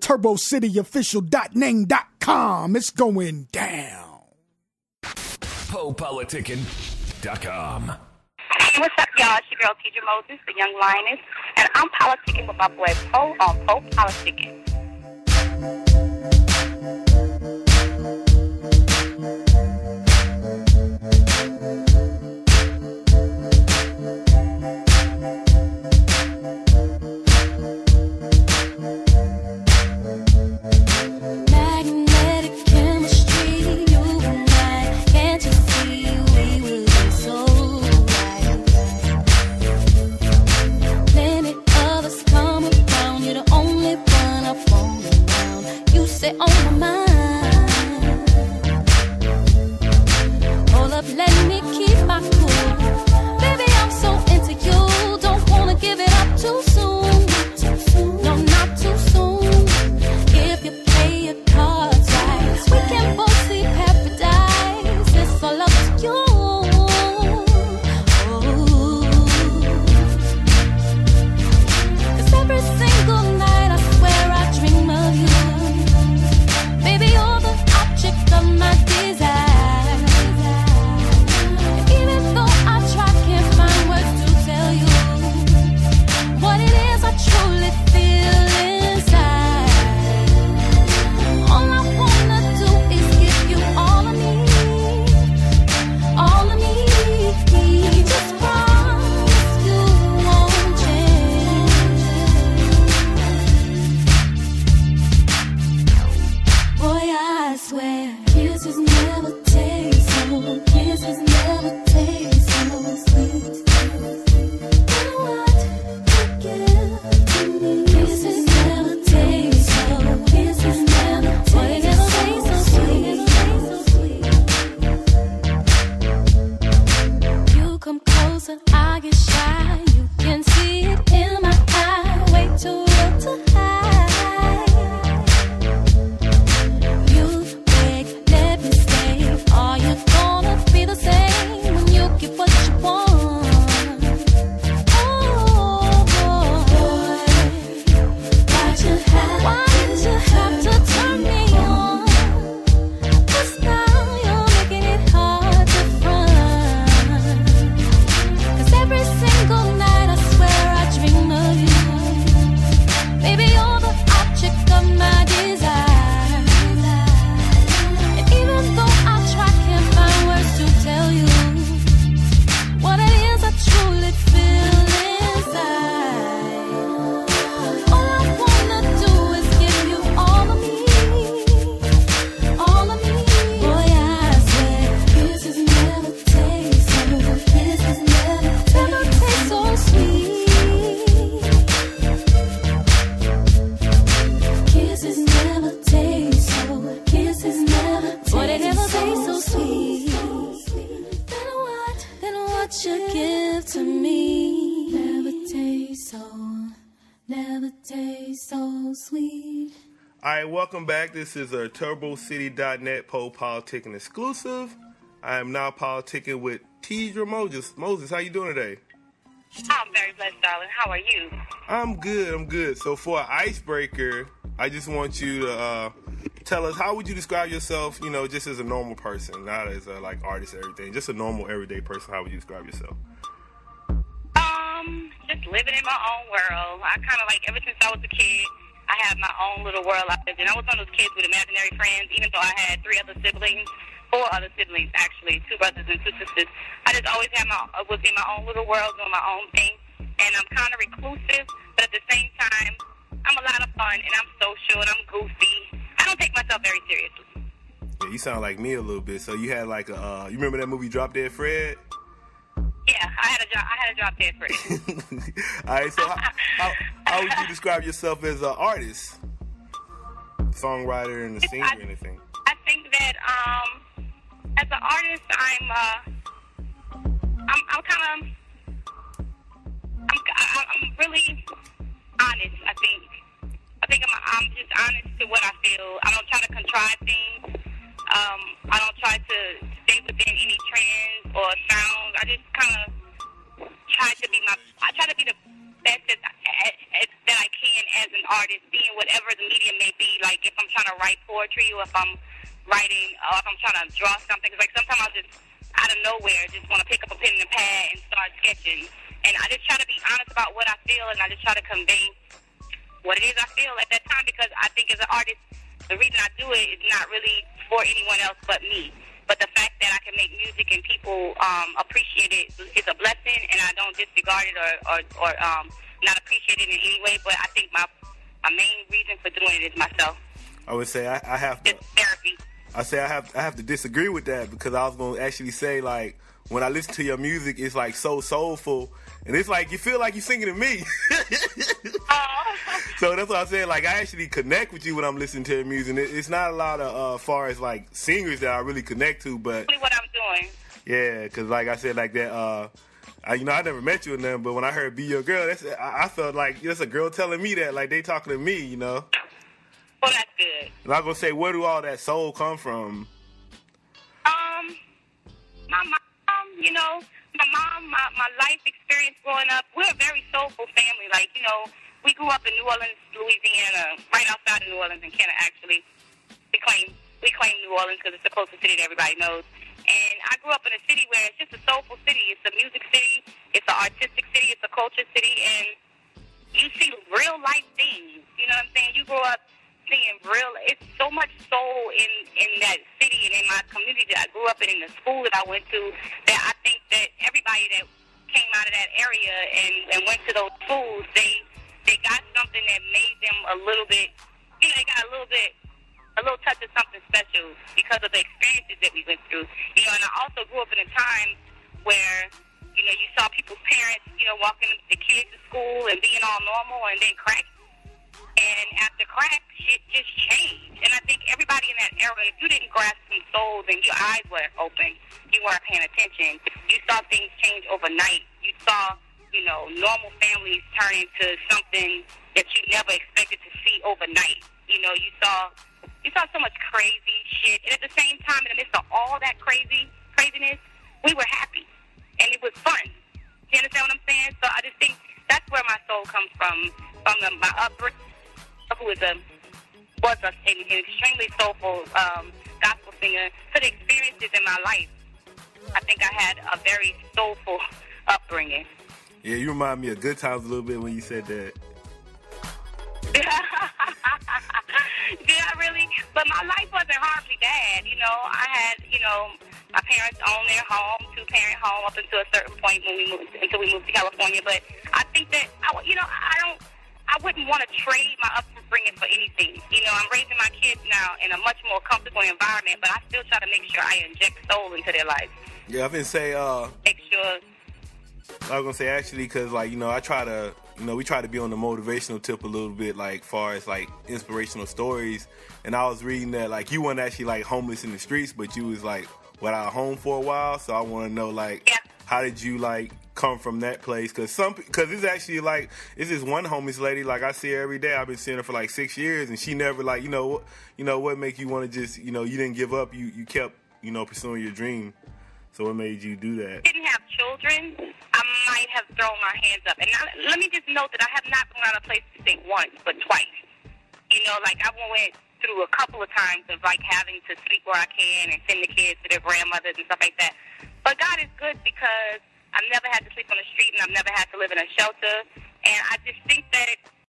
TurboCityOfficial.name.com. It's going down. PoePoliticking.com. Hey, what's up, y'all? It's your girl, Teedra Moses, the young lioness, and I'm politicking with my boy Poe on Poe Politicking. On my mind. Hold up, let me keep my cool. Baby, I'm so into you. Don't wanna give it up too soon. No, not too soon. If you play your cards right, we can both see paradise. It's all up to you. Oh. 'Cause every single night I swear I dream of you. Baby, you're the object of my desire. Even though I try, can't find words to tell you what it is I truly feel inside. All I wanna do is give you all of me, all of me. Just promise you won't change. Boy, I swear, kisses never taste so, kisses never taste so sweet. You know what you give to me? Kisses never taste so, kisses never taste so sweet. You come closer, I get shy. You can see it in my eye. Way too real to hide. You beg, let me stay. Are you gonna be the same when you get what you want? Oh boy, why'd you have to turn me on? 'Cause now you're making it hard to front. 'Cause every single night I swear I dream of you. Baby, you're the object of my desire. And even though I try, can't find words to tell you what it is I truly feel inside. All I wanna do is give you all of me, all of me. Boy, I swear, kisses never taste so, kisses never taste so sweet. Kisses never taste so, kisses never taste so, they never taste so sweet. Then what you give to me never taste so sweet. All right, welcome back. This is a TurboCity.net Poe Politicking exclusive. I am now politicking with Teedra Moses. Moses, how you doing today? I'm very blessed, darling. How are you? I'm good. So for an icebreaker, I just want you to tell us, how would you describe yourself, you know, just as a normal person, not as a, like, artist or everything, just a normal, everyday person. How would you describe yourself? Just living in my own world. I kind of like, ever since I was a kid, I had my own little world I lived in. I was one of those kids with imaginary friends, even though I had four other siblings, actually, 2 brothers and 2 sisters. I just always was in my own little world, doing my own thing, and I'm kind of reclusive, but at the same time, I'm a lot of fun, and I'm social, and I'm goofy. I don't take myself very seriously. Yeah, you sound like me a little bit. So you had like a, you remember that movie Drop Dead Fred? Yeah, I had a Drop Dead Fred. All right, so how would you describe yourself as an artist, songwriter, and a singer, and anything? I think that as an artist, I'm really honest. I think I'm just honest to what I feel. I don't try to contrive things. I don't try to stay within any trends or sounds. I just kind of try to be the best that I can as an artist, being whatever the medium may be. Like if I'm trying to write poetry, or if I'm writing, or if I'm trying to draw something. Cause like sometimes I'll just out of nowhere just want to pick up a pen and a pad and start sketching. And I just try to be honest about what I feel, and I just try to convey what it is I feel at that time, because I think as an artist, the reason I do it is not really for anyone else but me. But the fact that I can make music and people appreciate it is a blessing, and I don't disregard it or not appreciate it in any way. But I think my main reason for doing it is myself. I would say I have to. It's therapy. I say I have to disagree with that, because I was going to actually say, like, when I listen to your music, it's like so soulful, and it's like you feel like you're singing to me. So that's what I said. Like, I actually connect with you when I'm listening to your music. It's not a lot of far as like singers that I really connect to, but That's what I'm doing. yeah, because like I said, like that. I never met you in them, but when I heard "Be Your Girl," I felt like that's a girl telling me that, like they talking to me, you know. Well, that's good. And I'm gonna say, where do all that soul come from? My mom, my life experience growing up, we're a very soulful family. Like, we grew up in New Orleans, Louisiana, right outside of New Orleans in Canada, actually. We claim New Orleans because it's the closest city that everybody knows. And I grew up in a city where it's just a soulful city. It's a music city. It's an artistic city. It's a culture city. And you see real life things. You know what I'm saying? You grow up seeing it's so much soul in that city and in my community that I grew up in the school that I went to, that I think that everybody that came out of that area and went to those schools, they got something that made them a little bit, they got a little touch of something special because of the experiences that we went through. And I also grew up in a time where, you saw people's parents, walking the kids to school and being all normal, and then crack. And after crack, shit just changed. And I think everybody in that era, if you didn't grasp some souls and your eyes weren't open, you weren't paying attention, you saw things change overnight. You saw, normal families turn into something that you never expected to see overnight. You saw so much crazy shit. And at the same time, in the midst of all that craziness, we were happy. And it was fun. You understand what I'm saying? So I just think that's where my soul comes from my upbringing, who was an extremely soulful gospel singer, to the experiences in my life. I think I had a very soulful upbringing. Yeah, you remind me of Good Times a little bit when you said that. Did I really? But my life wasn't horribly bad. I had, my parents owned their home, two-parent home, up until a certain point until we moved to California. But I think that, I wouldn't want to trade my upbringing for anything. I'm raising my kids now in a much more comfortable environment, but I still try to make sure I inject soul into their life. Yeah, I've been say, make sure. I was gonna say actually, cause like I try to, we try to be on the motivational tip a little bit, like far as like inspirational stories. And I was reading that like you weren't actually like homeless in the streets, but you was like without a home for a while. So I want to know like, how did you like come from that place? Cause it's actually like it's this one homeless lady, like I see her every day. I've been seeing her for like 6 years, and she never like what make you want to just you didn't give up. You kept pursuing your dream. So what made you do that? Didn't have children, I might have thrown my hands up. And now, let me just note that I have not been out of place to say once, but twice. Like I went through a couple of times of like having to sleep where I can and send the kids to their grandmothers and stuff like that. But God is good, because I've never had to sleep on the street and I've never had to live in a shelter. And I just think that